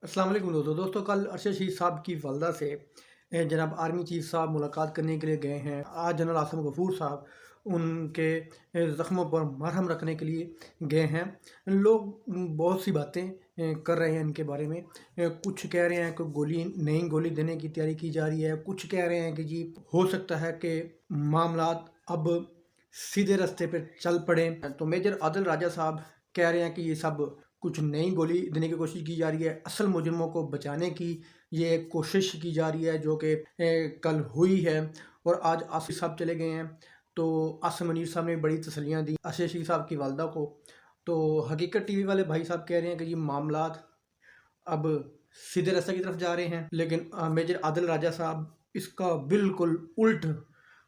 अस्सलाम वालेकुम दोस्तों कल अरशद शहीद साहब की वालदा से जनाब आर्मी चीफ साहब मुलाकात करने के लिए गए हैं। आज जनरल आसिम गफूर साहब उनके ज़ख्मों पर मरहम रखने के लिए गए हैं। लोग बहुत सी बातें कर रहे हैं इनके बारे में। कुछ कह रहे हैं कि नई गोली देने की तैयारी की जा रही है। कुछ कह रहे हैं कि जी हो सकता है कि मामलात अब सीधे रास्ते पर चल पड़े। तो मेजर आदिल राजा साहब कह रहे हैं कि ये सब कुछ नई गोली देने की कोशिश की जा रही है, असल मुजरिमों को बचाने की ये कोशिश की जा रही है, जो कि कल हुई है। और आज आसिफ साहब चले गए हैं, तो आसिम मुनीर साहब ने बड़ी तसल्लियाँ दी अरशद शहीद साहब की वालदा को। तो हकीकत टीवी वाले भाई साहब कह रहे हैं कि ये मामलात अब सीधे रास्ते की तरफ जा रहे हैं, लेकिन मेजर आदिल राजा साहब इसका बिल्कुल उल्ट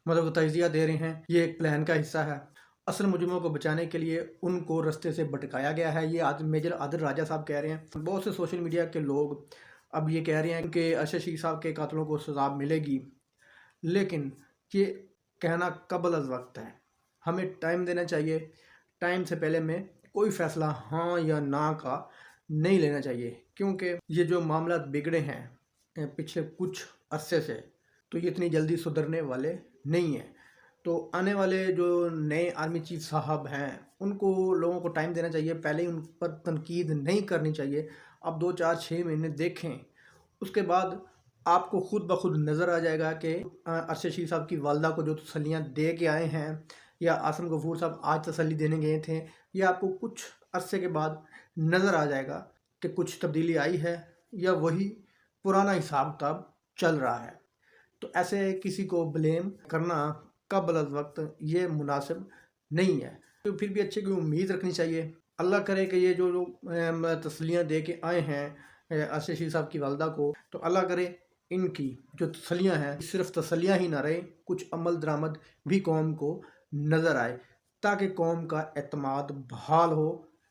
मतलब तजिया दे रहे हैं। ये एक प्लान का हिस्सा है। असल मुजरिमों को बचाने के लिए उनको रास्ते से भटकाया गया है, ये आज मेजर आदिल राजा साहब कह रहे हैं। बहुत से सोशल मीडिया के लोग अब ये कह रहे हैं कि अरशद शहीद साहब के कातलों को सज़ा मिलेगी, लेकिन ये कहना कबल अज़ वक्त है। हमें टाइम देना चाहिए। टाइम से पहले में कोई फ़ैसला हाँ या ना का नहीं लेना चाहिए, क्योंकि ये जो मामला बिगड़े हैं पिछले कुछ अरसे से, तो ये इतनी जल्दी सुधरने वाले नहीं हैं। तो आने वाले जो नए आर्मी चीफ साहब हैं उनको लोगों को टाइम देना चाहिए, पहले ही उन पर तनकीद नहीं करनी चाहिए। अब 2 4 6 महीने देखें, उसके बाद आपको खुद ब खुद नज़र आ जाएगा कि अरशद शहीद साहब की वालदा को जो तसल्लियाँ दे के आए हैं, या आसिम गफूर साहब आज तसल्ली देने गए थे, या आपको कुछ अरसे के बाद नज़र आ जाएगा कि कुछ तब्दीली आई है या वही पुराना हिसाब किताब चल रहा है। तो ऐसे किसी को ब्लेम करना कबल अज़ वक्त ये मुनासिब नहीं है। तो फिर भी अच्छे की उम्मीद रखनी चाहिए। अल्लाह करे कि ये जो लोग तसल्लियाँ दे के आए हैं अरशद शहीद साहब की वालदा को, तो अल्लाह करे इनकी जो तसल्लियाँ हैं सिर्फ तसल्लियाँ ही ना रहे, कुछ अमल दरामद भी कौम को नज़र आए, ताकि कौम का एतमाद बहाल हो,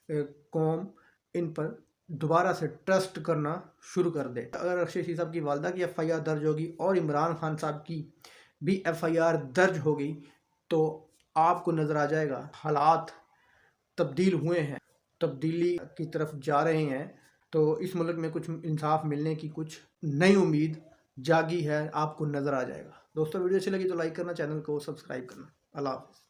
कौम इन पर दोबारा से ट्रस्ट करना शुरू कर दे। अगर अरशद शहीद साहब की वालदा की FIR दर्ज होगी और इमरान खान साहब की भी FIR दर्ज हो गई, तो आपको नज़र आ जाएगा हालात तब्दील हुए हैं, तब्दीली की तरफ जा रहे हैं। तो इस मुल्क में कुछ इंसाफ मिलने की कुछ नई उम्मीद जागी है, आपको नज़र आ जाएगा। दोस्तों वीडियो अच्छी लगी तो लाइक करना, चैनल को सब्सक्राइब करना। अल्लाह हाफ़िज़।